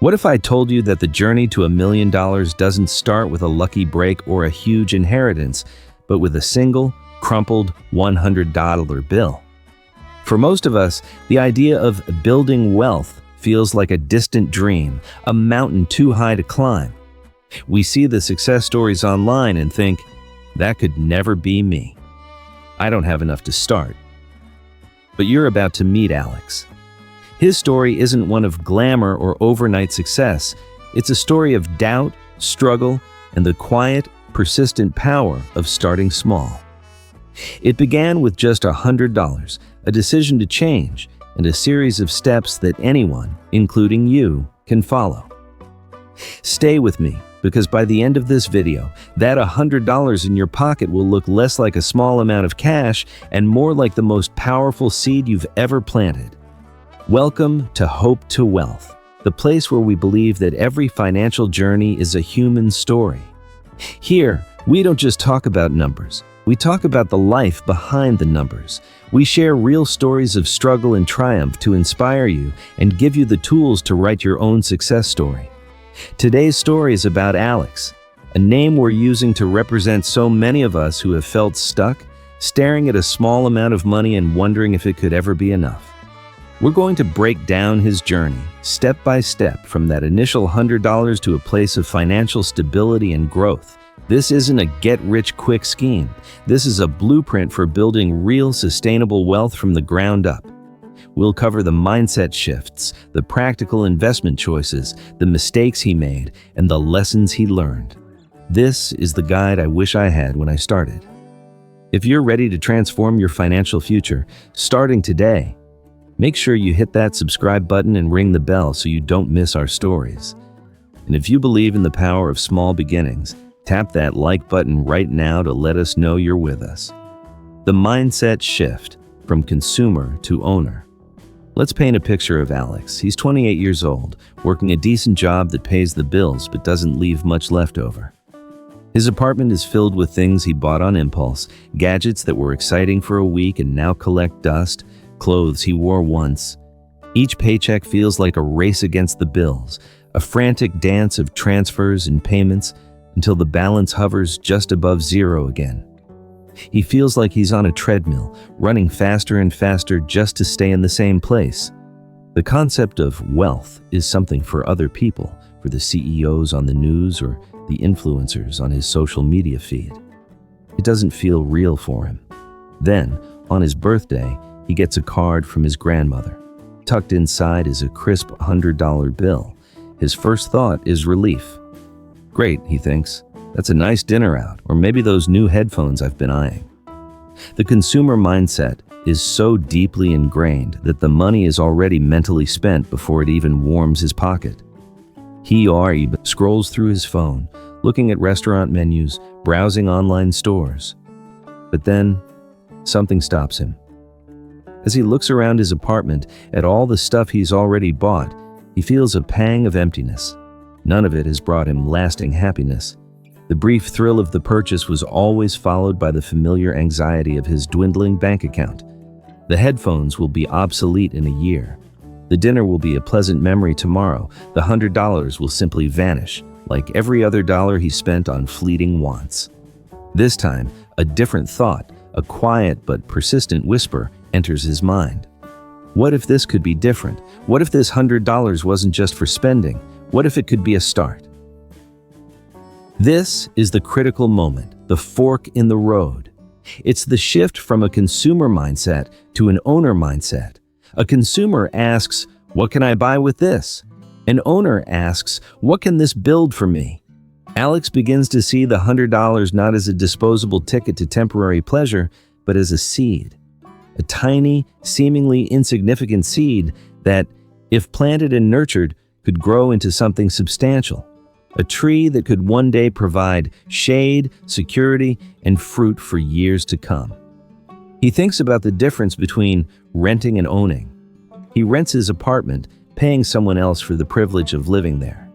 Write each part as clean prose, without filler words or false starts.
What if I told you that the journey to $1,000,000 doesn't start with a lucky break or a huge inheritance, but with a single, crumpled $100 bill? For most of us, the idea of building wealth feels like a distant dream, a mountain too high to climb. We see the success stories online and think, that could never be me. I don't have enough to start. But you're about to meet Alex. His story isn't one of glamour or overnight success. It's a story of doubt, struggle, and the quiet, persistent power of starting small. It began with just $100, a decision to change, and a series of steps that anyone, including you, can follow. Stay with me, because by the end of this video, that $100 in your pocket will look less like a small amount of cash and more like the most powerful seed you've ever planted. Welcome to Hope to Wealth, the place where we believe that every financial journey is a human story. Here, we don't just talk about numbers. We talk about the life behind the numbers. We share real stories of struggle and triumph to inspire you and give you the tools to write your own success story. Today's story is about Alex, a name we're using to represent so many of us who have felt stuck, staring at a small amount of money and wondering if it could ever be enough. We're going to break down his journey, step by step, from that initial $100 to a place of financial stability and growth. This isn't a get-rich-quick scheme. This is a blueprint for building real, sustainable wealth from the ground up. We'll cover the mindset shifts, the practical investment choices, the mistakes he made, and the lessons he learned. This is the guide I wish I had when I started. If you're ready to transform your financial future, starting today, make sure you hit that subscribe button and ring the bell so you don't miss our stories. And if you believe in the power of small beginnings, tap that like button right now to let us know you're with us. The mindset shift from consumer to owner. Let's paint a picture of Alex. He's 28 years old, working a decent job that pays the bills but doesn't leave much left over. His apartment is filled with things he bought on impulse, gadgets that were exciting for a week and now collect dust, clothes he wore once. Each paycheck feels like a race against the bills, a frantic dance of transfers and payments until the balance hovers just above zero again. He feels like he's on a treadmill, running faster and faster just to stay in the same place. The concept of wealth is something for other people, for the CEOs on the news or the influencers on his social media feed. It doesn't feel real for him. Then, on his birthday, he gets a card from his grandmother. Tucked inside is a crisp $100 bill. His first thought is relief. Great, he thinks. That's a nice dinner out, or maybe those new headphones I've been eyeing. The consumer mindset is so deeply ingrained that the money is already mentally spent before it even warms his pocket. He scrolls through his phone, looking at restaurant menus, browsing online stores. But then, something stops him. As he looks around his apartment at all the stuff he's already bought, he feels a pang of emptiness. None of it has brought him lasting happiness. The brief thrill of the purchase was always followed by the familiar anxiety of his dwindling bank account. The headphones will be obsolete in a year. The dinner will be a pleasant memory tomorrow. The $100 will simply vanish, like every other dollar he spent on fleeting wants. This time, a different thought, a quiet but persistent whisper, enters his mind. What if this could be different? What if this $100 wasn't just for spending? What if it could be a start? This is the critical moment, the fork in the road. It's the shift from a consumer mindset to an owner mindset. A consumer asks, "What can I buy with this?" An owner asks, "What can this build for me?" Alex begins to see the $100 not as a disposable ticket to temporary pleasure, but as a seed. A tiny, seemingly insignificant seed that, if planted and nurtured, could grow into something substantial. A tree that could one day provide shade, security, and fruit for years to come. He thinks about the difference between renting and owning. He rents his apartment, paying someone else for the privilege of living there.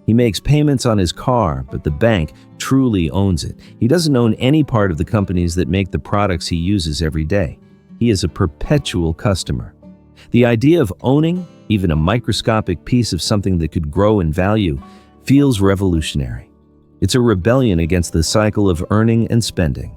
He makes payments on his car, but the bank truly owns it. He doesn't own any part of the companies that make the products he uses every day. He is a perpetual customer. The idea of owning Even a microscopic piece of something that could grow in value feels revolutionary. It's a rebellion against the cycle of earning and spending.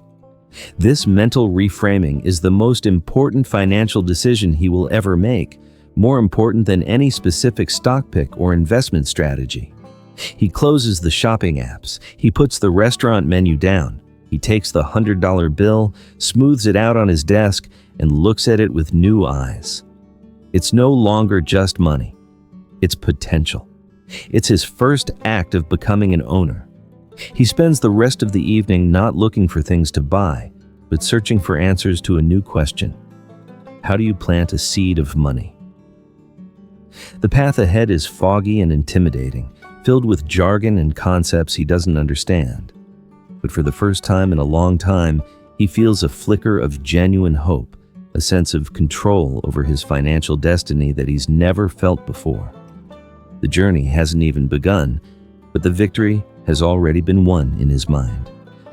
This mental reframing is the most important financial decision he will ever make, more important than any specific stock pick or investment strategy. He closes the shopping apps. He puts the restaurant menu down. He takes the $100 bill, smooths it out on his desk, and looks at it with new eyes. It's no longer just money. It's potential. It's his first act of becoming an owner. He spends the rest of the evening not looking for things to buy, but searching for answers to a new question. How do you plant a seed of money? The path ahead is foggy and intimidating, filled with jargon and concepts he doesn't understand. But for the first time in a long time, he feels a flicker of genuine hope, a sense of control over his financial destiny that he's never felt before. The journey hasn't even begun, but the victory has already been won in his mind.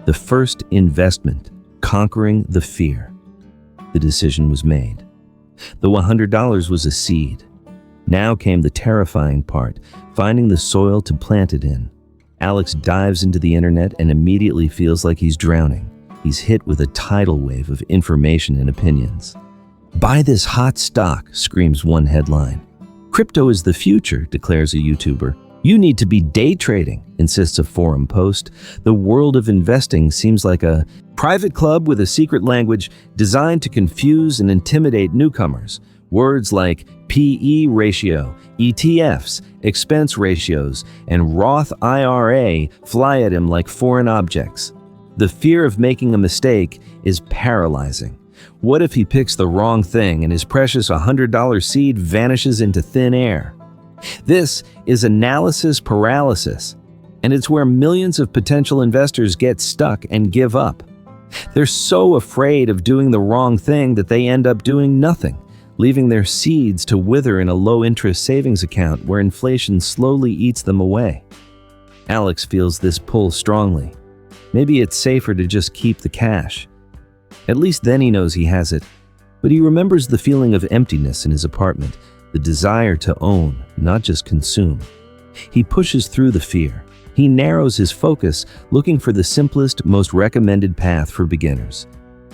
The first investment, conquering the fear. The decision was made. The $100 was a seed. Now came the terrifying part, finding the soil to plant it in. Alex dives into the internet and immediately feels like he's drowning. He's hit with a tidal wave of information and opinions. "Buy this hot stock," screams one headline. "Crypto is the future," declares a YouTuber. "You need to be day trading," insists a forum post. The world of investing seems like a private club with a secret language designed to confuse and intimidate newcomers. Words like PE ratio, ETFs, expense ratios, and Roth IRA fly at him like foreign objects. The fear of making a mistake is paralyzing. What if he picks the wrong thing and his precious $100 seed vanishes into thin air? This is analysis paralysis, and it's where millions of potential investors get stuck and give up. They're so afraid of doing the wrong thing that they end up doing nothing, leaving their seeds to wither in a low-interest savings account where inflation slowly eats them away. Alex feels this pull strongly. Maybe it's safer to just keep the cash. At least then he knows he has it. But he remembers the feeling of emptiness in his apartment, the desire to own, not just consume. He pushes through the fear. He narrows his focus, looking for the simplest, most recommended path for beginners.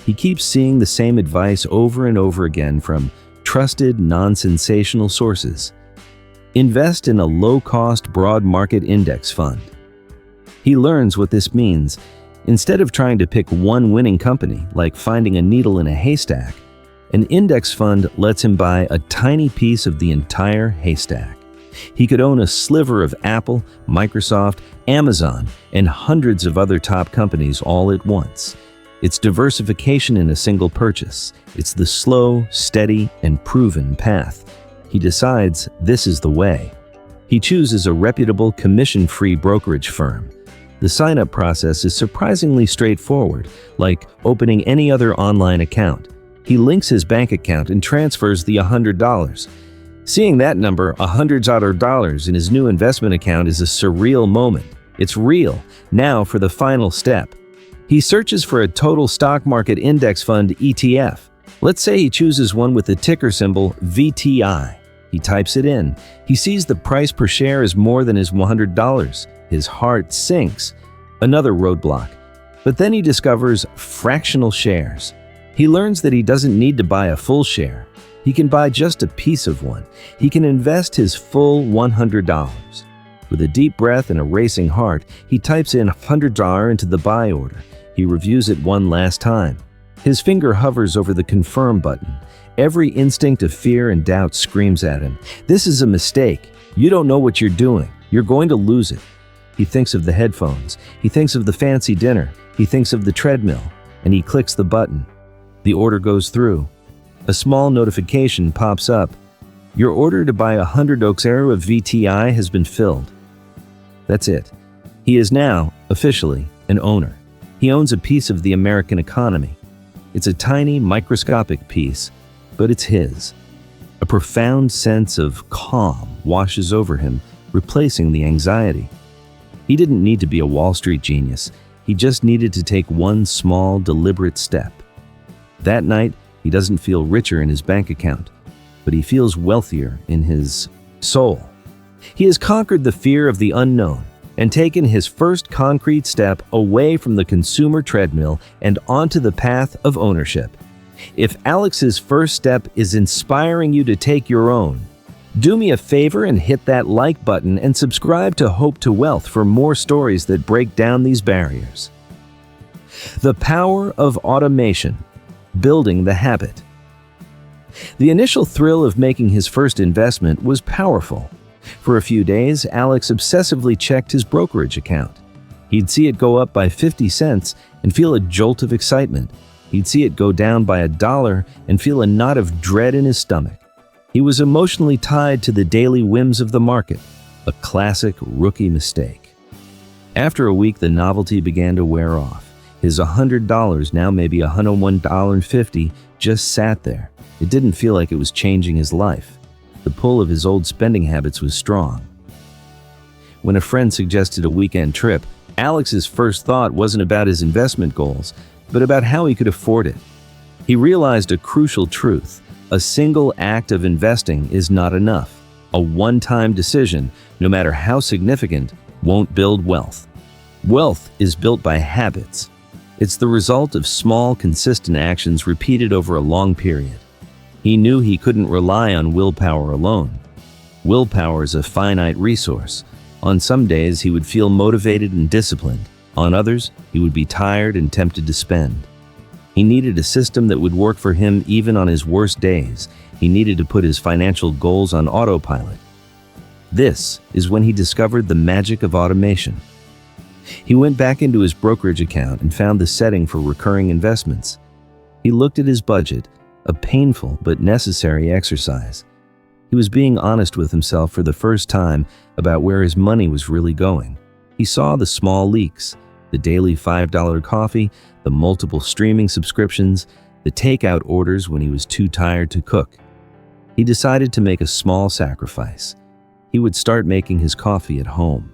He keeps seeing the same advice over and over again from trusted, non-sensational sources. Invest in a low-cost, broad market index fund. He learns what this means. Instead of trying to pick one winning company, like finding a needle in a haystack, an index fund lets him buy a tiny piece of the entire haystack. He could own a sliver of Apple, Microsoft, Amazon, and hundreds of other top companies all at once. It's diversification in a single purchase. It's the slow, steady, and proven path. He decides this is the way. He chooses a reputable, commission-free brokerage firm. The sign-up process is surprisingly straightforward, like opening any other online account. He links his bank account and transfers the $100. Seeing that number, $100 in his new investment account, is a surreal moment. It's real. Now for the final step. He searches for a total stock market index fund ETF. Let's say he chooses one with the ticker symbol VTI. He types it in. He sees the price per share is more than his $100. His heart sinks. Another roadblock. But then he discovers fractional shares. He learns that he doesn't need to buy a full share. He can buy just a piece of one. He can invest his full $100. With a deep breath and a racing heart, he types in $100 into the buy order. He reviews it one last time. His finger hovers over the confirm button. Every instinct of fear and doubt screams at him. This is a mistake. You don't know what you're doing. You're going to lose it. He thinks of the headphones. He thinks of the fancy dinner. He thinks of the treadmill. And he clicks the button. The order goes through. A small notification pops up. Your order to buy 100 Oxero of VTI has been filled. That's it. He is now, officially, an owner. He owns a piece of the American economy. It's a tiny, microscopic piece, but it's his. A profound sense of calm washes over him, replacing the anxiety. He didn't need to be a Wall Street genius. He just needed to take one small, deliberate step. That night, he doesn't feel richer in his bank account, but he feels wealthier in his soul. He has conquered the fear of the unknown and taken his first concrete step away from the consumer treadmill and onto the path of ownership. If Alex's first step is inspiring you to take your own, do me a favor and hit that like button and subscribe to Hope to Wealth for more stories that break down these barriers. The power of automation, building the habit. The initial thrill of making his first investment was powerful. For a few days, Alex obsessively checked his brokerage account. He'd see it go up by 50 cents and feel a jolt of excitement. He'd see it go down by $1 and feel a knot of dread in his stomach. He was emotionally tied to the daily whims of the market, a classic rookie mistake. After a week, the novelty began to wear off. His $100, now maybe $101.50, just sat there. It didn't feel like it was changing his life. The pull of his old spending habits was strong. When a friend suggested a weekend trip, Alex's first thought wasn't about his investment goals, but about how he could afford it. He realized a crucial truth. A single act of investing is not enough. A one-time decision, no matter how significant, won't build wealth. Wealth is built by habits. It's the result of small, consistent actions repeated over a long period. He knew he couldn't rely on willpower alone. Willpower is a finite resource. On some days, he would feel motivated and disciplined. On others, he would be tired and tempted to spend. He needed a system that would work for him even on his worst days. He needed to put his financial goals on autopilot. This is when he discovered the magic of automation. He went back into his brokerage account and found the setting for recurring investments. He looked at his budget, a painful but necessary exercise. He was being honest with himself for the first time about where his money was really going. He saw the small leaks, the daily $5 coffee, the multiple streaming subscriptions, the takeout orders when he was too tired to cook. He decided to make a small sacrifice. He would start making his coffee at home.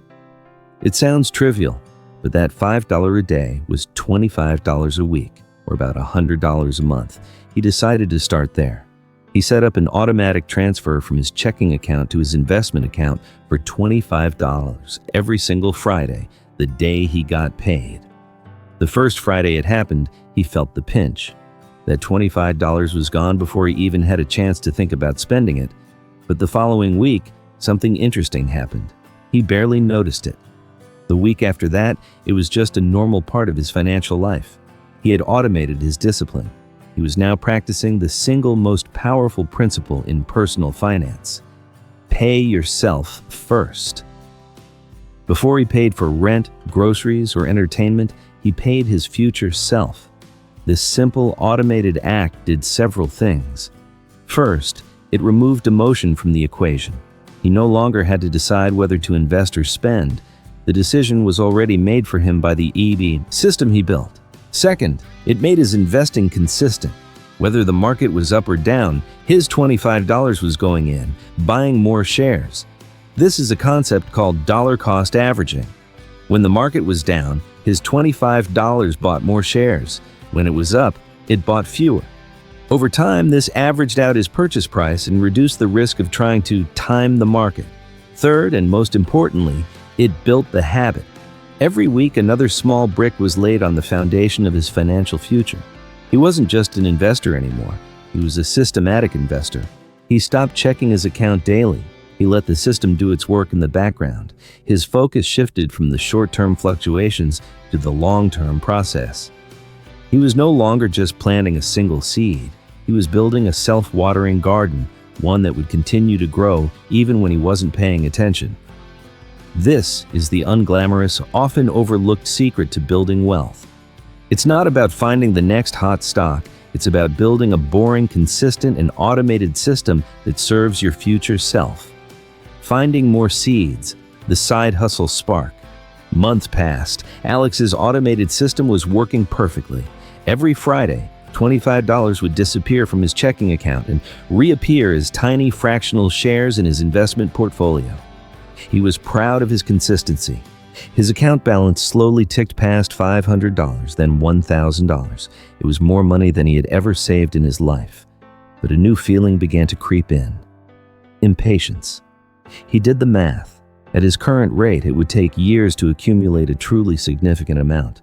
It sounds trivial, but that $5 a day was $25 a week, or about $100 a month. He decided to start there. He set up an automatic transfer from his checking account to his investment account for $25 every single Friday, the day he got paid. The first Friday it happened, he felt the pinch. That $25 was gone before he even had a chance to think about spending it. But the following week, something interesting happened. He barely noticed it. The week after that, it was just a normal part of his financial life. He had automated his discipline. He was now practicing the single most powerful principle in personal finance. Pay yourself first. Before he paid for rent, groceries, or entertainment, he paid his future self. This simple automated act did several things. First, it removed emotion from the equation. He no longer had to decide whether to invest or spend. The decision was already made for him by the EB system he built. Second, it made his investing consistent. Whether the market was up or down, his $25 was going in, buying more shares. This is a concept called dollar cost averaging. When the market was down, his $25 bought more shares. When it was up, it bought fewer. Over time, this averaged out his purchase price and reduced the risk of trying to time the market. Third, and most importantly, it built the habit. Every week, another small brick was laid on the foundation of his financial future. He wasn't just an investor anymore. He was a systematic investor. He stopped checking his account daily. He let the system do its work in the background. His focus shifted from the short-term fluctuations to the long-term process. He was no longer just planting a single seed. He was building a self-watering garden, one that would continue to grow even when he wasn't paying attention. This is the unglamorous, often overlooked secret to building wealth. It's not about finding the next hot stock. It's about building a boring, consistent, and automated system that serves your future self. Finding more seeds, the side hustle spark. Months passed. Alex's automated system was working perfectly. Every Friday, $25 would disappear from his checking account and reappear as tiny fractional shares in his investment portfolio. He was proud of his consistency. His account balance slowly ticked past $500, then $1,000. It was more money than he had ever saved in his life. But a new feeling began to creep in. Impatience. He did the math. At his current rate, it would take years to accumulate a truly significant amount.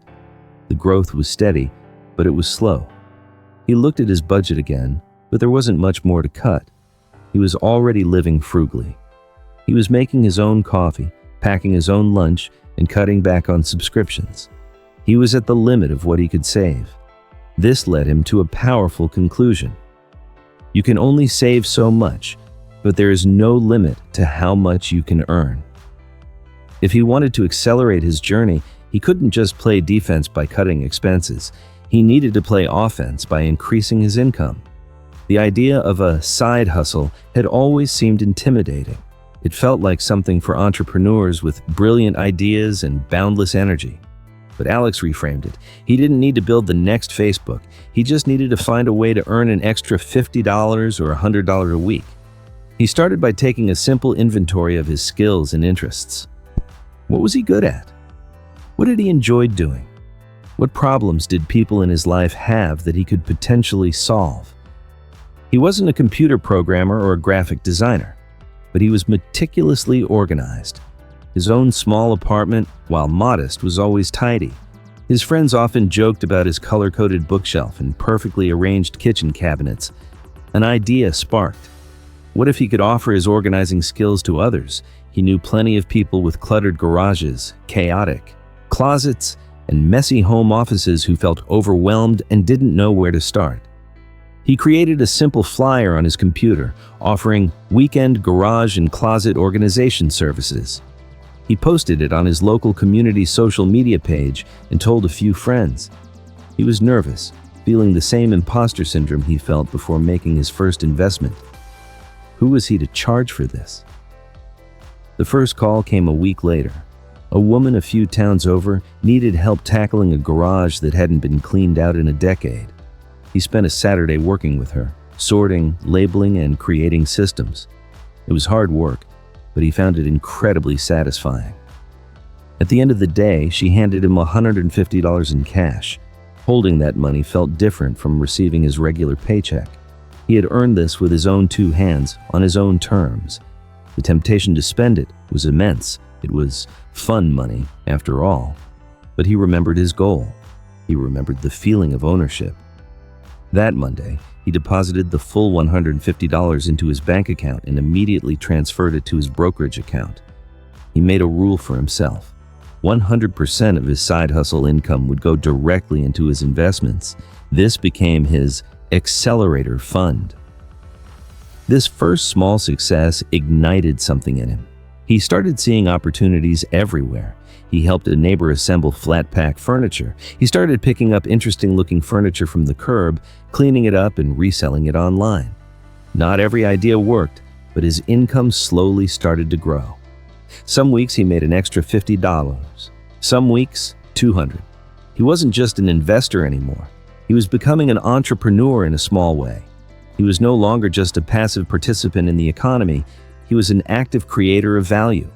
The growth was steady, but it was slow. He looked at his budget again, but there wasn't much more to cut. He was already living frugally. He was making his own coffee, packing his own lunch, and cutting back on subscriptions. He was at the limit of what he could save. This led him to a powerful conclusion. You can only save so much, but there is no limit to how much you can earn. If he wanted to accelerate his journey, he couldn't just play defense by cutting expenses. He needed to play offense by increasing his income. The idea of a side hustle had always seemed intimidating. It felt like something for entrepreneurs with brilliant ideas and boundless energy. But Alex reframed it. He didn't need to build the next Facebook. He just needed to find a way to earn an extra $50 or $100 a week. He started by taking a simple inventory of his skills and interests. What was he good at? What did he enjoy doing? What problems did people in his life have that he could potentially solve? He wasn't a computer programmer or a graphic designer, but he was meticulously organized. His own small apartment, while modest, was always tidy. His friends often joked about his color-coded bookshelf and perfectly arranged kitchen cabinets. An idea sparked. What if he could offer his organizing skills to others? He knew plenty of people with cluttered garages, chaotic closets, and messy home offices who felt overwhelmed and didn't know where to start. He created a simple flyer on his computer, offering weekend garage and closet organization services. He posted it on his local community social media page and told a few friends. He was nervous, feeling the same imposter syndrome he felt before making his first investment. Who was he to charge for this? The first call came a week later. A woman a few towns over needed help tackling a garage that hadn't been cleaned out in a decade. He spent a Saturday working with her, sorting, labeling, and creating systems. It was hard work, but he found it incredibly satisfying. At the end of the day, she handed him $150 in cash. Holding that money felt different from receiving his regular paycheck. He had earned this with his own two hands, on his own terms. The temptation to spend it was immense. It was fun money, after all. But he remembered his goal. He remembered the feeling of ownership. That Monday, he deposited the full $150 into his bank account and immediately transferred it to his brokerage account. He made a rule for himself. 100% of his side hustle income would go directly into his investments. This became his accelerator fund. This first small success ignited something in him. He started seeing opportunities everywhere. He helped a neighbor assemble flat-pack furniture. He started picking up interesting-looking furniture from the curb, cleaning it up and reselling it online. Not every idea worked, but his income slowly started to grow. Some weeks he made an extra $50. Some weeks, $200. He wasn't just an investor anymore. He was becoming an entrepreneur in a small way. He was no longer just a passive participant in the economy. He was an active creator of value.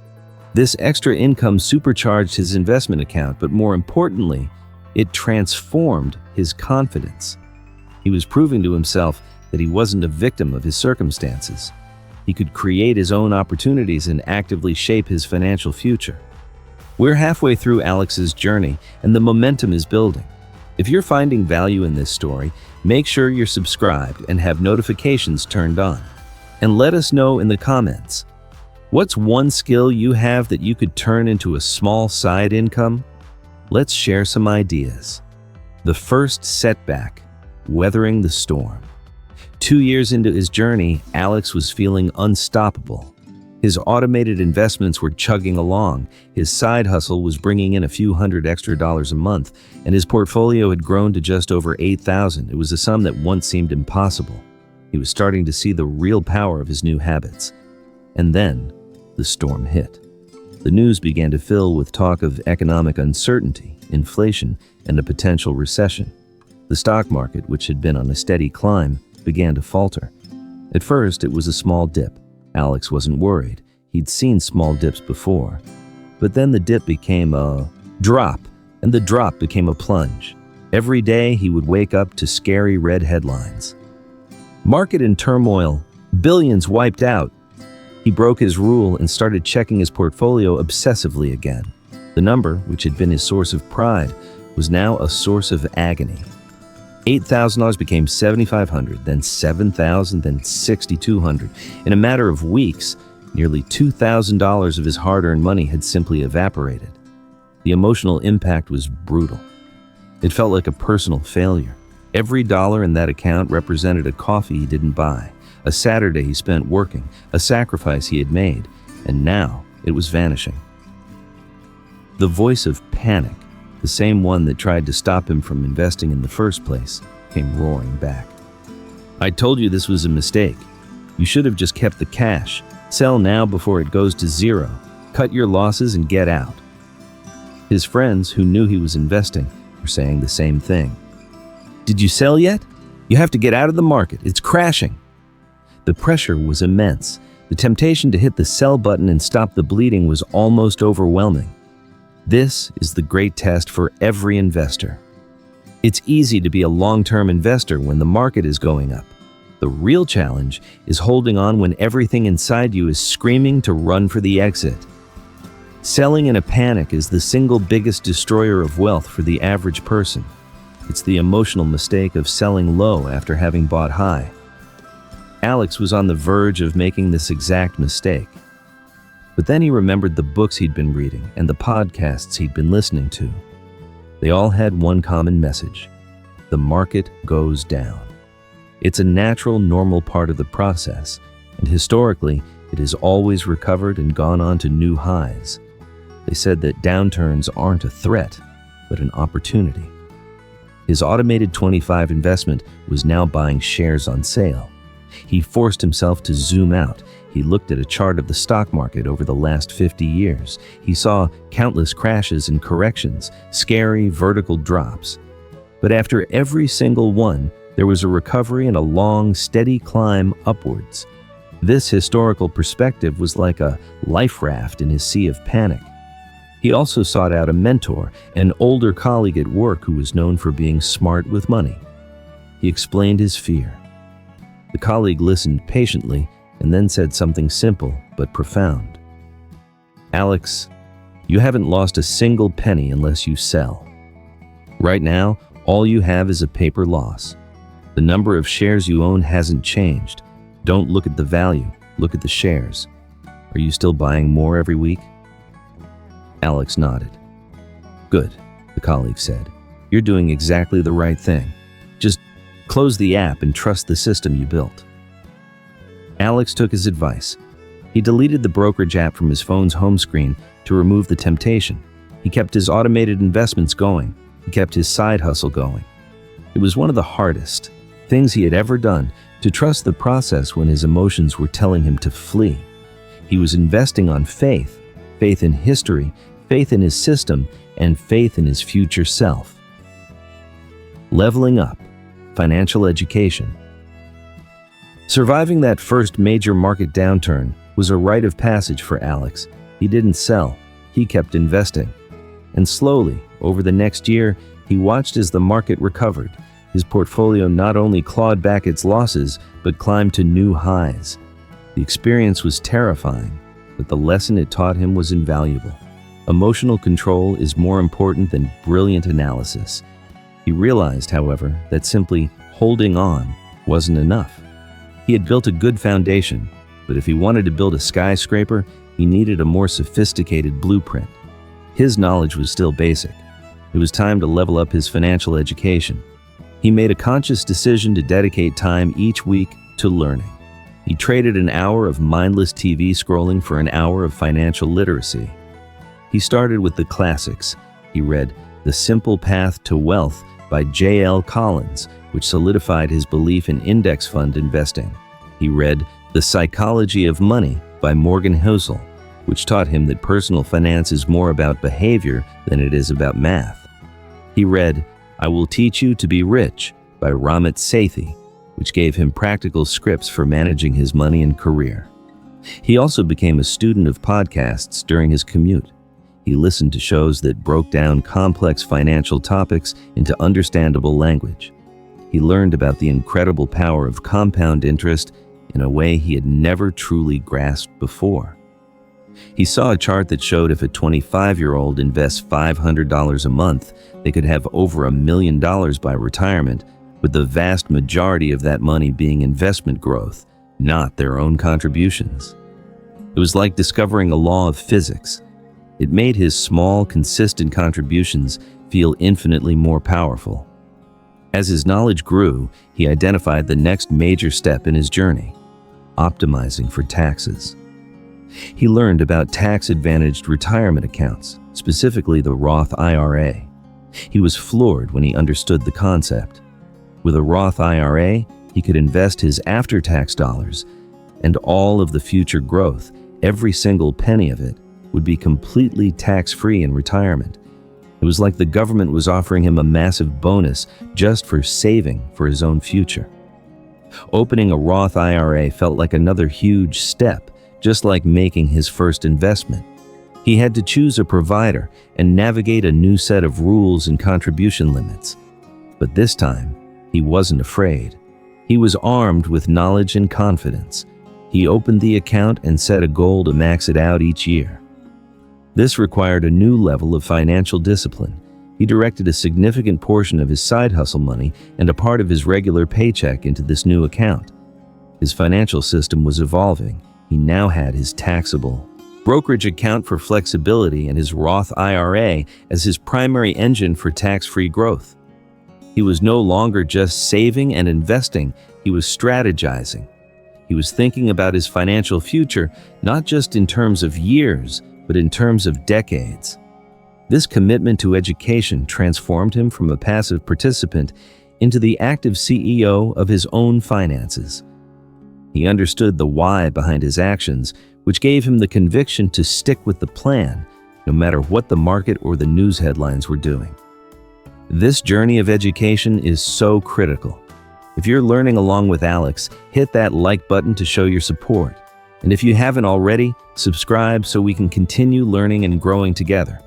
This extra income supercharged his investment account, but more importantly, it transformed his confidence. He was proving to himself that he wasn't a victim of his circumstances. He could create his own opportunities and actively shape his financial future. We're halfway through Alex's journey, and the momentum is building. If you're finding value in this story, make sure you're subscribed and have notifications turned on. And let us know in the comments. What's one skill you have that you could turn into a small side income? Let's share some ideas. The first setback, weathering the storm. 2 years into his journey, Alex was feeling unstoppable. His automated investments were chugging along, his side hustle was bringing in a few $100 extra a month, and his portfolio had grown to just over $8,000. It was a sum that once seemed impossible. He was starting to see the real power of his new habits. And then, the storm hit. The news began to fill with talk of economic uncertainty, inflation, and a potential recession. The stock market, which had been on a steady climb, began to falter. At first, it was a small dip. Alex wasn't worried. He'd seen small dips before. But then the dip became a drop, and the drop became a plunge. Every day, he would wake up to scary red headlines. Market in turmoil, billions wiped out. He broke his rule and started checking his portfolio obsessively again. The number, which had been his source of pride, was now a source of agony. $8,000 became $7,500, then $7,000, then $6,200. In a matter of weeks, nearly $2,000 of his hard-earned money had simply evaporated. The emotional impact was brutal. It felt like a personal failure. Every dollar in that account represented a coffee he didn't buy, a Saturday he spent working, a sacrifice he had made, and now it was vanishing. The voice of panic, the same one that tried to stop him from investing in the first place, came roaring back. "I told you this was a mistake. You should have just kept the cash. Sell now before it goes to zero. Cut your losses and get out." His friends, who knew he was investing, were saying the same thing. "Did you sell yet? You have to get out of the market. It's crashing." The pressure was immense. The temptation to hit the sell button and stop the bleeding was almost overwhelming. This is the great test for every investor. It's easy to be a long-term investor when the market is going up. The real challenge is holding on when everything inside you is screaming to run for the exit. Selling in a panic is the single biggest destroyer of wealth for the average person. It's the emotional mistake of selling low after having bought high. Alex was on the verge of making this exact mistake. But then he remembered the books he'd been reading and the podcasts he'd been listening to. They all had one common message: the market goes down. It's a natural, normal part of the process, and historically, it has always recovered and gone on to new highs. They said that downturns aren't a threat, but an opportunity. His automated 25 investment was now buying shares on sale. He forced himself to zoom out. He looked at a chart of the stock market over the last 50 years. He saw countless crashes and corrections, scary vertical drops. But after every single one, there was a recovery and a long, steady climb upwards. This historical perspective was like a life raft in his sea of panic. He also sought out a mentor, an older colleague at work who was known for being smart with money. He explained his fear. The colleague listened patiently and then said something simple but profound. "Alex, you haven't lost a single penny unless you sell. Right now, all you have is a paper loss. The number of shares you own hasn't changed. Don't look at the value, look at the shares. Are you still buying more every week?" Alex nodded. "Good," the colleague said. "You're doing exactly the right thing. Just close the app and trust the system you built." Alex took his advice. He deleted the brokerage app from his phone's home screen to remove the temptation. He kept his automated investments going. He kept his side hustle going. It was one of the hardest things he had ever done, to trust the process when his emotions were telling him to flee. He was investing on faith, faith in history, faith in his system, and faith in his future self. Leveling up, financial education. Surviving that first major market downturn was a rite of passage for Alex. He didn't sell, he kept investing. And slowly, over the next year, he watched as the market recovered. His portfolio not only clawed back its losses, but climbed to new highs. The experience was terrifying, but the lesson it taught him was invaluable. Emotional control is more important than brilliant analysis. He realized, however, that simply holding on wasn't enough. He had built a good foundation, but if he wanted to build a skyscraper, he needed a more sophisticated blueprint. His knowledge was still basic. It was time to level up his financial education. He made a conscious decision to dedicate time each week to learning. He traded an hour of mindless TV scrolling for an hour of financial literacy. He started with the classics. He read The Simple Path to Wealth by J.L. Collins, which solidified his belief in index fund investing. He read The Psychology of Money by Morgan Housel, which taught him that personal finance is more about behavior than it is about math. He read I Will Teach You to Be Rich by Ramit Sethi, which gave him practical scripts for managing his money and career. He also became a student of podcasts during his commute. He listened to shows that broke down complex financial topics into understandable language. He learned about the incredible power of compound interest in a way he had never truly grasped before. He saw a chart that showed if a 25-year-old invests $500 a month, they could have over $1 million by retirement, with the vast majority of that money being investment growth, not their own contributions. It was like discovering a law of physics. It made his small, consistent contributions feel infinitely more powerful. As his knowledge grew, he identified the next major step in his journey: optimizing for taxes. He learned about tax-advantaged retirement accounts, specifically the Roth IRA. He was floored when he understood the concept. With a Roth IRA, he could invest his after-tax dollars, and all of the future growth, every single penny of it, would be completely tax-free in retirement. It was like the government was offering him a massive bonus just for saving for his own future. Opening a Roth IRA felt like another huge step, just like making his first investment. He had to choose a provider and navigate a new set of rules and contribution limits. But this time, he wasn't afraid. He was armed with knowledge and confidence. He opened the account and set a goal to max it out each year. This required a new level of financial discipline. He directed a significant portion of his side hustle money and a part of his regular paycheck into this new account. His financial system was evolving. He now had his taxable brokerage account for flexibility and his Roth IRA as his primary engine for tax-free growth. He was no longer just saving and investing, he was strategizing. He was thinking about his financial future, not just in terms of years, but in terms of decades. This commitment to education transformed him from a passive participant into the active CEO of his own finances. He understood the why behind his actions, which gave him the conviction to stick with the plan, no matter what the market or the news headlines were doing. This journey of education is so critical. If you're learning along with Alex, hit that like button to show your support. And if you haven't already, subscribe so we can continue learning and growing together.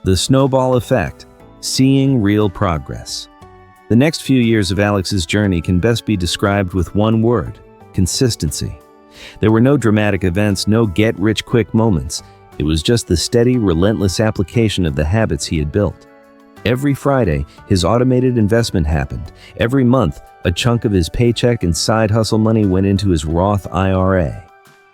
The snowball effect, seeing real progress. The next few years of Alex's journey can best be described with one word: consistency. There were no dramatic events, no get-rich-quick moments. It was just the steady, relentless application of the habits he had built. Every Friday, his automated investment happened. Every month, a chunk of his paycheck and side hustle money went into his Roth IRA.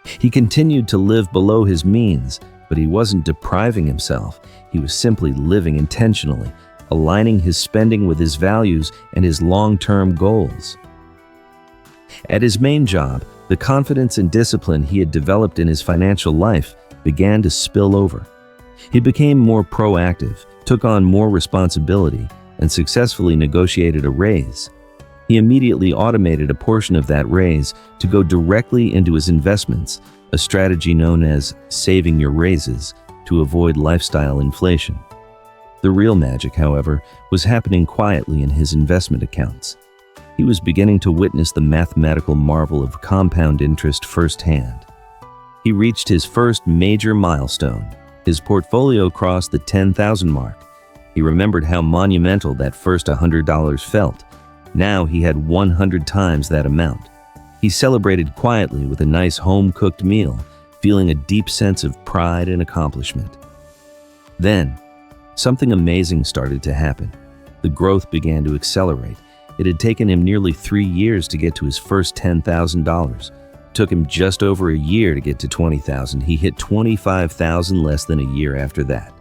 He continued to live below his means, but he wasn't depriving himself. He was simply living intentionally, aligning his spending with his values and his long-term goals. At his main job, the confidence and discipline he had developed in his financial life began to spill over. He became more proactive, took on more responsibility, and successfully negotiated a raise. He immediately automated a portion of that raise to go directly into his investments, a strategy known as saving your raises to avoid lifestyle inflation. The real magic, however, was happening quietly in his investment accounts. He was beginning to witness the mathematical marvel of compound interest firsthand. He reached his first major milestone. His portfolio crossed the 10,000 mark. He remembered how monumental that first $100 felt. Now he had 100 times that amount. He celebrated quietly with a nice home-cooked meal, feeling a deep sense of pride and accomplishment. Then, something amazing started to happen. The growth began to accelerate. It had taken him nearly 3 years to get to his first $10,000. Took him just over a year to get to $20,000. He hit $25,000 less than a year after that.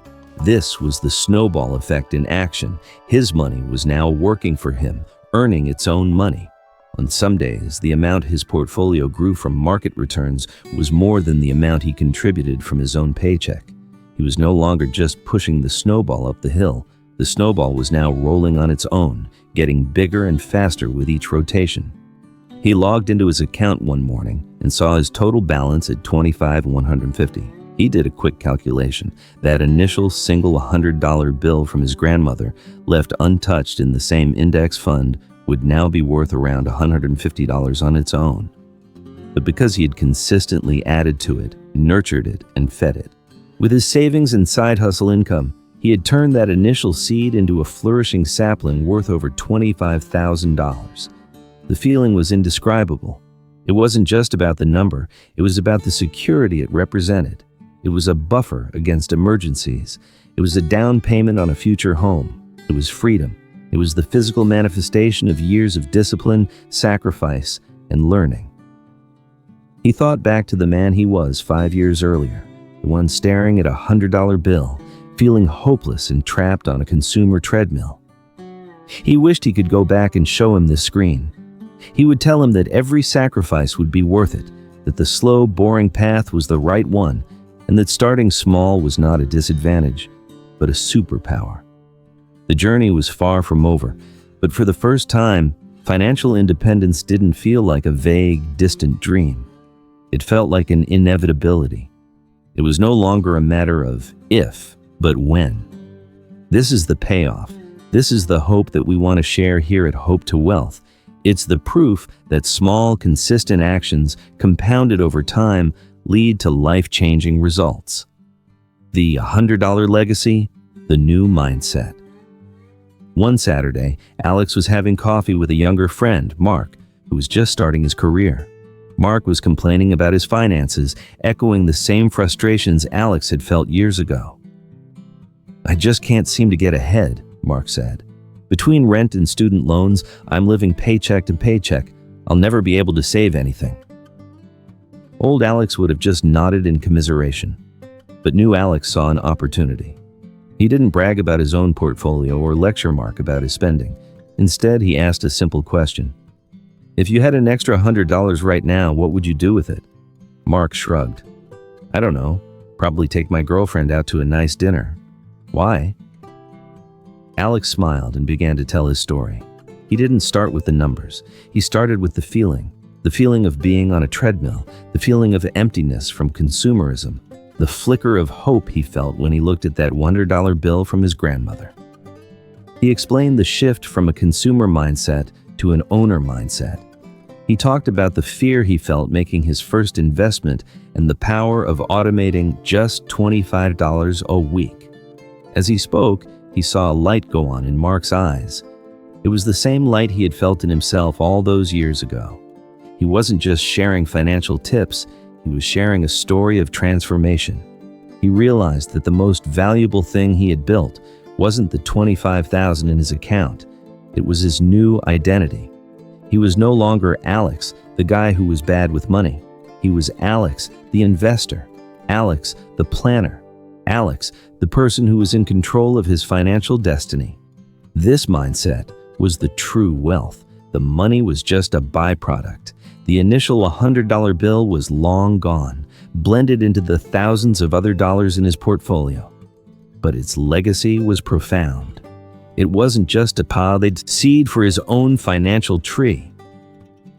This was the snowball effect in action. His money was now working for him, earning its own money. On some days, the amount his portfolio grew from market returns was more than the amount he contributed from his own paycheck. He was no longer just pushing the snowball up the hill. The snowball was now rolling on its own, getting bigger and faster with each rotation. He logged into his account one morning and saw his total balance at $25,150. He did a quick calculation. That initial single $100 bill from his grandmother, left untouched in the same index fund, would now be worth around $150 on its own. But because he had consistently added to it, nurtured it, and fed it, with his savings and side hustle income, He had turned that initial seed into a flourishing sapling worth over $25,000. The feeling was indescribable. It wasn't just about the number, it was about the security it represented. It was a buffer against emergencies. It was a down payment on a future home. It was freedom. It was the physical manifestation of years of discipline, sacrifice, and learning. He thought back to the man he was 5 years earlier, the one staring at a $100 bill, feeling hopeless and trapped on a consumer treadmill. He wished he could go back and show him this screen. He would tell him that every sacrifice would be worth it, that the slow, boring path was the right one, and that starting small was not a disadvantage, but a superpower. The journey was far from over, but for the first time, financial independence didn't feel like a vague, distant dream. It felt like an inevitability. It was no longer a matter of if, but when. This is the payoff. This is the hope that we want to share here at Hope to Wealth. It's the proof that small, consistent actions compounded over time lead to life-changing results. The $100 legacy, the new mindset. One Saturday, Alex was having coffee with a younger friend, Mark, who was just starting his career. Mark was complaining about his finances, echoing the same frustrations Alex had felt years ago. "I just can't seem to get ahead," Mark said. "Between rent and student loans, I'm living paycheck to paycheck. I'll never be able to save anything." Old Alex would have just nodded in commiseration. But new Alex saw an opportunity. He didn't brag about his own portfolio or lecture Mark about his spending. Instead, he asked a simple question. "If you had an extra $100 right now, what would you do with it?" Mark shrugged. "I don't know. Probably take my girlfriend out to a nice dinner." "Why?" Alex smiled and began to tell his story. He didn't start with the numbers. He started with the feeling of being on a treadmill, the feeling of emptiness from consumerism, the flicker of hope he felt when he looked at that $100 bill from his grandmother. He explained the shift from a consumer mindset to an owner mindset. He talked about the fear he felt making his first investment and the power of automating just $25 a week. As he spoke, he saw a light go on in Mark's eyes. It was the same light he had felt in himself all those years ago. He wasn't just sharing financial tips, he was sharing a story of transformation. He realized that the most valuable thing he had built wasn't the $25,000 in his account. It was his new identity. He was no longer Alex, the guy who was bad with money. He was Alex, the investor. Alex, the planner. Alex, the person who was in control of his financial destiny. This mindset was the true wealth. The money was just a byproduct. The initial $100 bill was long gone, blended into the thousands of other dollars in his portfolio. But its legacy was profound. It wasn't just a potted seed for his own financial tree.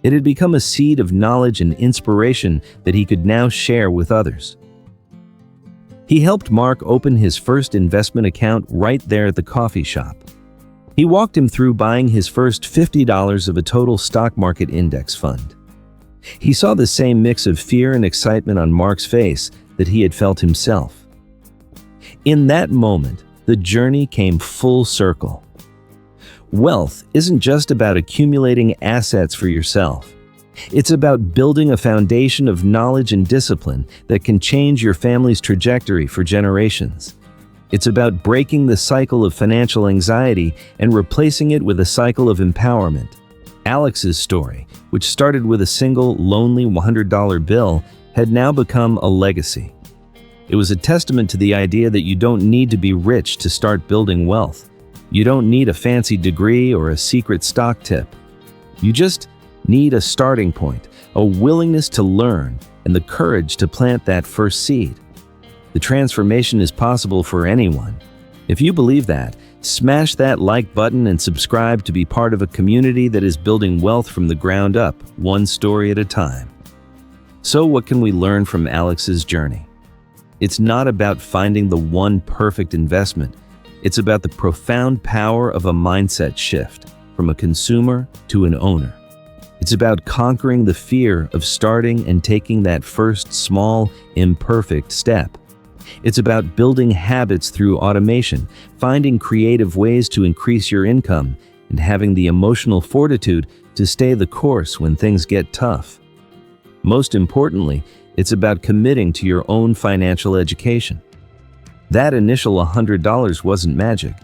It had become a seed of knowledge and inspiration that he could now share with others. He helped Mark open his first investment account right there at the coffee shop. He walked him through buying his first $50 of a total stock market index fund. He saw the same mix of fear and excitement on Mark's face that he had felt himself. In that moment, the journey came full circle. Wealth isn't just about accumulating assets for yourself. It's about building a foundation of knowledge and discipline that can change your family's trajectory for generations. It's about breaking the cycle of financial anxiety and replacing it with a cycle of empowerment. Alex's story, which started with a single, lonely $100 bill, had now become a legacy. It was a testament to the idea that you don't need to be rich to start building wealth. You don't need a fancy degree or a secret stock tip. You just need a starting point, a willingness to learn, and the courage to plant that first seed. The transformation is possible for anyone. If you believe that, smash that like button and subscribe to be part of a community that is building wealth from the ground up, one story at a time. So what can we learn from Alex's journey? It's not about finding the one perfect investment. It's about the profound power of a mindset shift from a consumer to an owner. It's about conquering the fear of starting and taking that first small, imperfect step. It's about building habits through automation, finding creative ways to increase your income, and having the emotional fortitude to stay the course when things get tough. Most importantly, it's about committing to your own financial education. That initial $100 wasn't magic.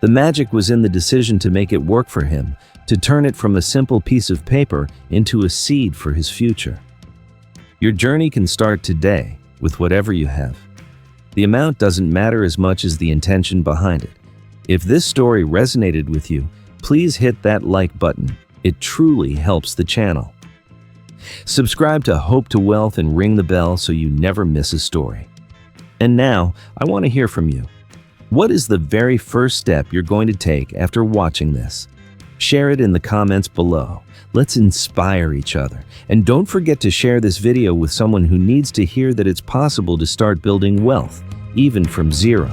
The magic was in the decision to make it work for him, to turn it from a simple piece of paper into a seed for his future. Your journey can start today with whatever you have. The amount doesn't matter as much as the intention behind it. If this story resonated with you, please hit that like button. It truly helps the channel. Subscribe to Hope to Wealth and ring the bell so you never miss a story. And now, I want to hear from you. What is the very first step you're going to take after watching this? Share it in the comments below. Let's inspire each other. And don't forget to share this video with someone who needs to hear that it's possible to start building wealth, even from zero.